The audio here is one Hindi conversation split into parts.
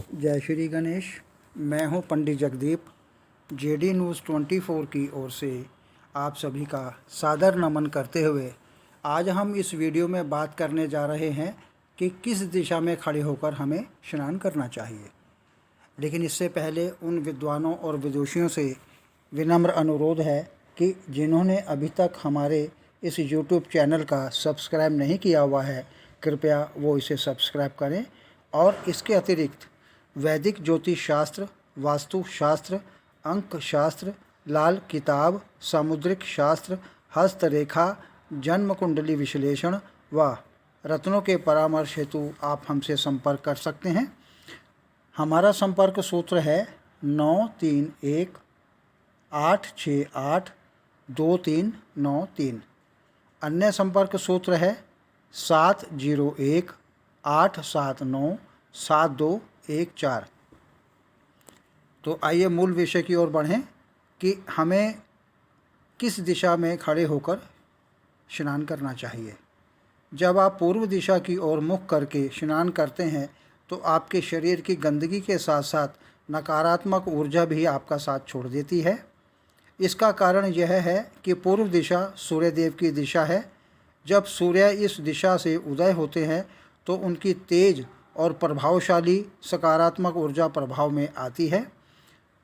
जय श्री गणेश। मैं हूं पंडित जगदीप। जेडी न्यूज़ 24 की ओर से आप सभी का सादर नमन करते हुए आज हम इस वीडियो में बात करने जा रहे हैं कि किस दिशा में खड़े होकर हमें स्नान करना चाहिए। लेकिन इससे पहले उन विद्वानों और विदुषियों से विनम्र अनुरोध है कि जिन्होंने अभी तक हमारे इस यूट्यूब चैनल का सब्सक्राइब नहीं किया हुआ है, कृपया वो इसे सब्सक्राइब करें। और इसके अतिरिक्त वैदिक ज्योतिष शास्त्र, वास्तु शास्त्र, अंक शास्त्र, लाल किताब, सामुद्रिक शास्त्र, हस्तरेखा, जन्म कुंडली विश्लेषण व रत्नों के परामर्श हेतु आप हमसे संपर्क कर सकते हैं। हमारा संपर्क सूत्र है 9318682393। अन्य संपर्क सूत्र है 7018797214। तो आइए मूल विषय की ओर बढ़ें कि हमें किस दिशा में खड़े होकर स्नान करना चाहिए। जब आप पूर्व दिशा की ओर मुख करके स्नान करते हैं तो आपके शरीर की गंदगी के साथ साथ नकारात्मक ऊर्जा भी आपका साथ छोड़ देती है। इसका कारण यह है कि पूर्व दिशा सूर्यदेव की दिशा है। जब सूर्य इस दिशा से उदय होते हैं तो उनकी तेज और प्रभावशाली सकारात्मक ऊर्जा प्रभाव में आती है।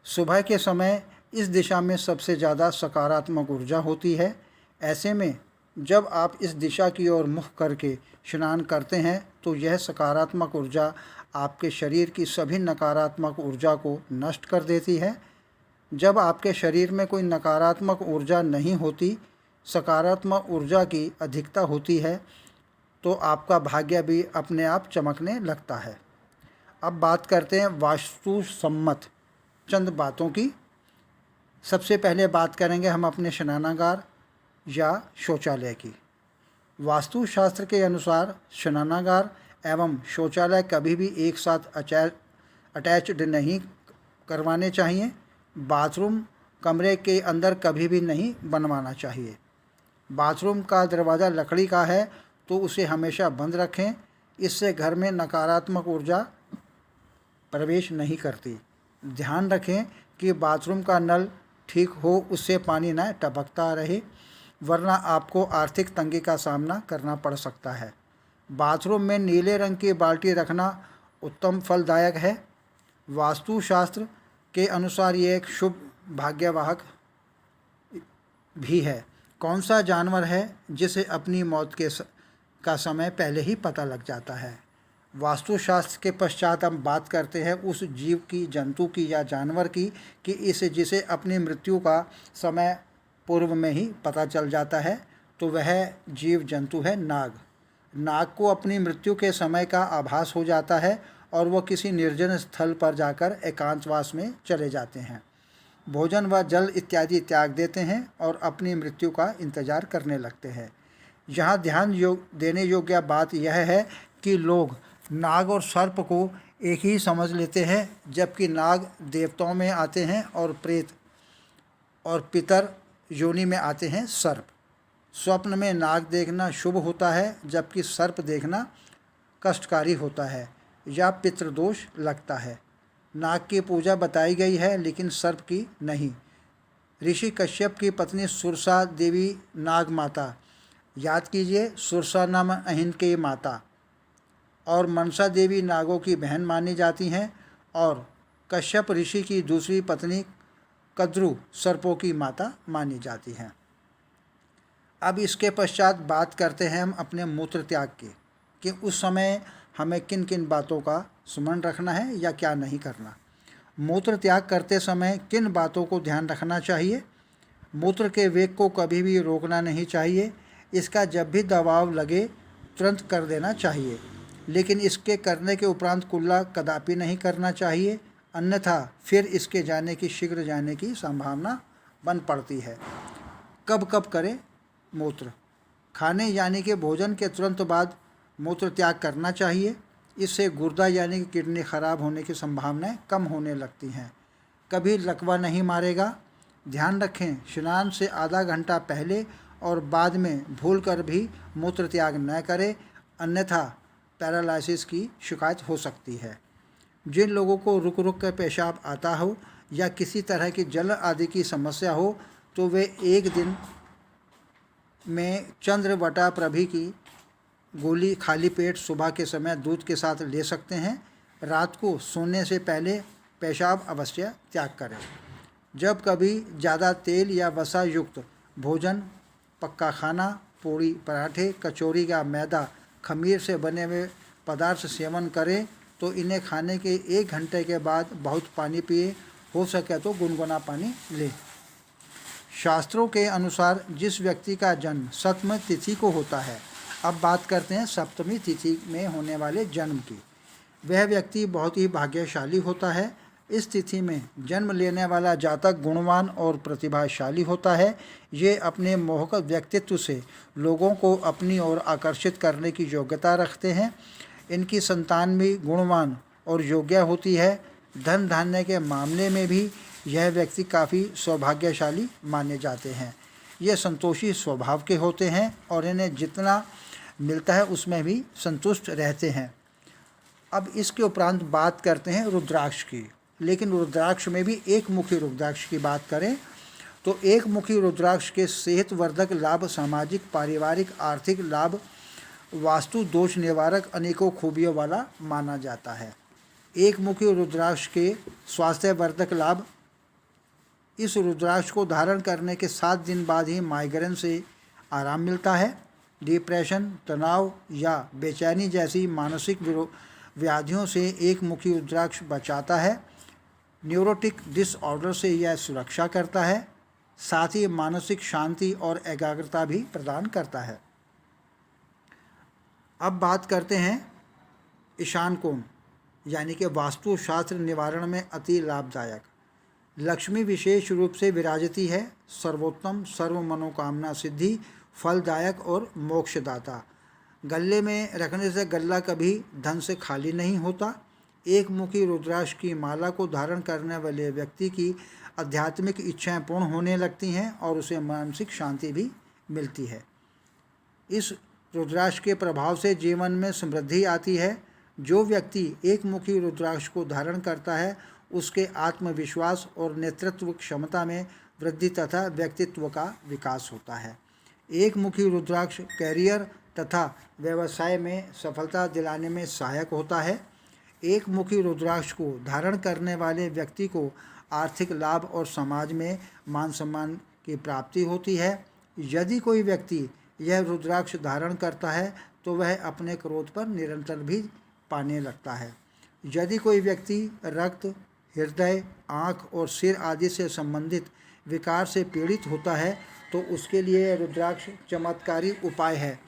सुबह के समय इस दिशा में सबसे ज़्यादा सकारात्मक ऊर्जा होती है। ऐसे में जब आप इस दिशा की ओर मुख करके स्नान करते हैं तो यह सकारात्मक ऊर्जा आपके शरीर की सभी नकारात्मक ऊर्जा को नष्ट कर देती है। जब आपके शरीर में कोई नकारात्मक ऊर्जा नहीं होती, सकारात्मक ऊर्जा की अधिकता होती है, तो आपका भाग्य भी अपने आप चमकने लगता है। अब बात करते हैं वास्तु सम्मत चंद बातों की। सबसे पहले बात करेंगे हम अपने स्नानागार या शौचालय की। वास्तुशास्त्र के अनुसार स्नानागार एवं शौचालय कभी भी एक साथ अटैच्ड नहीं करवाने चाहिए। बाथरूम कमरे के अंदर कभी भी नहीं बनवाना चाहिए। बाथरूम का दरवाज़ा लकड़ी का है तो उसे हमेशा बंद रखें। इससे घर में नकारात्मक ऊर्जा प्रवेश नहीं करती। ध्यान रखें कि बाथरूम का नल ठीक हो, उससे पानी न टपकता रहे, वरना आपको आर्थिक तंगी का सामना करना पड़ सकता है। बाथरूम में नीले रंग की बाल्टी रखना उत्तम फलदायक है। वास्तुशास्त्र के अनुसार ये एक शुभ भाग्यवाहक भी है। कौन सा जानवर है जिसे अपनी मौत का समय पहले ही पता लग जाता है। वास्तुशास्त्र के पश्चात हम बात करते हैं उस जीव की, जंतु की या जानवर की कि जिसे अपनी मृत्यु का समय पूर्व में ही पता चल जाता है, तो वह जीव जंतु है नाग। नाग को अपनी मृत्यु के समय का आभास हो जाता है और वह किसी निर्जन स्थल पर जाकर एकांतवास में चले जाते हैं। भोजन व जल इत्यादि त्याग देते हैं और अपनी मृत्यु का इंतजार करने लगते हैं। यहाँ ध्यान देने योग्य बात यह है कि लोग नाग और सर्प को एक ही समझ लेते हैं, जबकि नाग देवताओं में आते हैं और प्रेत और पितर योनि में आते हैं सर्प। स्वप्न में नाग देखना शुभ होता है, जबकि सर्प देखना कष्टकारी होता है या पितृदोष लगता है। नाग की पूजा बताई गई है लेकिन सर्प की नहीं। ऋषि कश्यप की पत्नी सुरसा देवी नाग माता, याद कीजिए, सुरसा नाम अहिन की माता, और मनसा देवी नागों की बहन मानी जाती हैं, और कश्यप ऋषि की दूसरी पत्नी कद्रु सर्पों की माता मानी जाती हैं। अब इसके पश्चात बात करते हैं हम अपने मूत्र त्याग की कि उस समय हमें किन किन बातों का स्मरण रखना है या क्या नहीं करना। मूत्र त्याग करते समय किन बातों को ध्यान रखना चाहिए। मूत्र के वेग को कभी भी रोकना नहीं चाहिए। इसका जब भी दबाव लगे तुरंत कर देना चाहिए, लेकिन इसके करने के उपरांत कुल्ला कदापि नहीं करना चाहिए, अन्यथा फिर इसके शीघ्र जाने की संभावना बन पड़ती है। कब कब करें मूत्र। खाने यानी कि भोजन के तुरंत बाद मूत्र त्याग करना चाहिए। इससे गुर्दा यानी कि किडनी खराब होने की संभावनाएं कम होने लगती हैं। कभी लकवा नहीं मारेगा। ध्यान रखें, स्नान से आधा घंटा पहले और बाद में भूलकर भी मूत्र त्याग न करें, अन्यथा पैरालिसिस की शिकायत हो सकती है। जिन लोगों को रुक रुक कर पेशाब आता हो या किसी तरह की जलन आदि की समस्या हो तो वे एक दिन में चंद्रवटा प्रभि की गोली खाली पेट सुबह के समय दूध के साथ ले सकते हैं। रात को सोने से पहले पेशाब अवश्य त्याग करें। जब कभी ज़्यादा तेल या वसा युक्त भोजन, पक्का खाना, पूड़ी, पराठे, कचौरी या मैदा, खमीर से बने हुए पदार्थ सेवन करें तो इन्हें खाने के 1 घंटे के बाद बहुत पानी पिए, हो सके तो गुनगुना पानी लें। शास्त्रों के अनुसार जिस व्यक्ति का जन्म सप्तमी तिथि को होता है, अब बात करते हैं सप्तमी तिथि में होने वाले जन्म की, वह व्यक्ति बहुत ही भाग्यशाली होता है। इस तिथि में जन्म लेने वाला जातक गुणवान और प्रतिभाशाली होता है। ये अपने मोहक व्यक्तित्व से लोगों को अपनी ओर आकर्षित करने की योग्यता रखते हैं। इनकी संतान भी गुणवान और योग्य होती है। धन धान्य के मामले में भी यह व्यक्ति काफ़ी सौभाग्यशाली माने जाते हैं। ये संतोषी स्वभाव के होते हैं और इन्हें जितना मिलता है उसमें भी संतुष्ट रहते हैं। अब इसके उपरांत बात करते हैं रुद्राक्ष की, लेकिन रुद्राक्ष में भी एक मुखी रुद्राक्ष की बात करें तो एक मुखी रुद्राक्ष के सेहतवर्धक लाभ, सामाजिक, पारिवारिक, आर्थिक लाभ, वास्तु दोष निवारक अनेकों खूबियों वाला माना जाता है। एक मुखी रुद्राक्ष के स्वास्थ्यवर्धक लाभ, इस रुद्राक्ष को धारण करने के 7 दिन बाद ही माइग्रेन से आराम मिलता है। डिप्रेशन, तनाव या बेचैनी जैसी मानसिक व्याधियों से एक मुखी रुद्राक्ष बचाता है। न्यूरोटिक डिसऑर्डर से यह सुरक्षा करता है, साथ ही मानसिक शांति और एकाग्रता भी प्रदान करता है। अब बात करते हैं ईशान कोण, यानी कि वास्तु शास्त्र निवारण में अति लाभदायक। लक्ष्मी विशेष रूप से विराजती है, सर्वोत्तम, सर्व मनोकामना सिद्धि, फलदायक और मोक्षदाता। गले में रखने से गला कभी धन से खाली नहीं होता। एक मुखी रुद्राक्ष की माला को धारण करने वाले व्यक्ति की आध्यात्मिक इच्छाएं पूर्ण होने लगती हैं और उसे मानसिक शांति भी मिलती है। इस रुद्राक्ष के प्रभाव से जीवन में समृद्धि आती है। जो व्यक्ति एक मुखी रुद्राक्ष को धारण करता है उसके आत्मविश्वास और नेतृत्व क्षमता में वृद्धि तथा व्यक्तित्व का विकास होता है। एक मुखी रुद्राक्ष कैरियर तथा व्यवसाय में सफलता दिलाने में सहायक होता है। एक मुखी रुद्राक्ष को धारण करने वाले व्यक्ति को आर्थिक लाभ और समाज में मान सम्मान की प्राप्ति होती है। यदि कोई व्यक्ति यह रुद्राक्ष धारण करता है तो वह अपने क्रोध पर निरंतर भी पाने लगता है। यदि कोई व्यक्ति रक्त, हृदय, आँख और सिर आदि से संबंधित विकार से पीड़ित होता है तो उसके लिए रुद्राक्ष चमत्कारी उपाय है।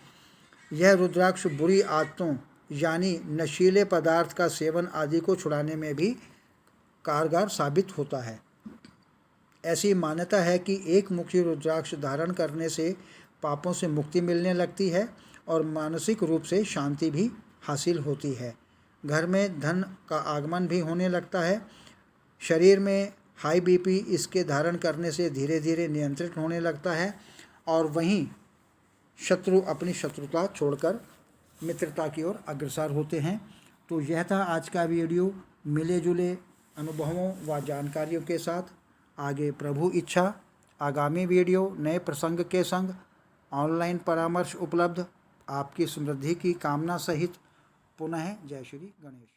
यह रुद्राक्ष बुरी आदतों यानी नशीले पदार्थ का सेवन आदि को छुड़ाने में भी कारगर साबित होता है। ऐसी मान्यता है कि एक मुखी रुद्राक्ष धारण करने से पापों से मुक्ति मिलने लगती है और मानसिक रूप से शांति भी हासिल होती है। घर में धन का आगमन भी होने लगता है। शरीर में हाई बीपी इसके धारण करने से धीरे धीरे नियंत्रित होने लगता है और वहीं शत्रु अपनी शत्रुता छोड़कर मित्रता की ओर अग्रसर होते हैं। तो यह था आज का वीडियो। मिले जुले अनुभवों व जानकारियों के साथ आगे प्रभु इच्छा आगामी वीडियो नए प्रसंग के संग ऑनलाइन परामर्श उपलब्ध। आपकी समृद्धि की कामना सहित पुनः जय श्री गणेश।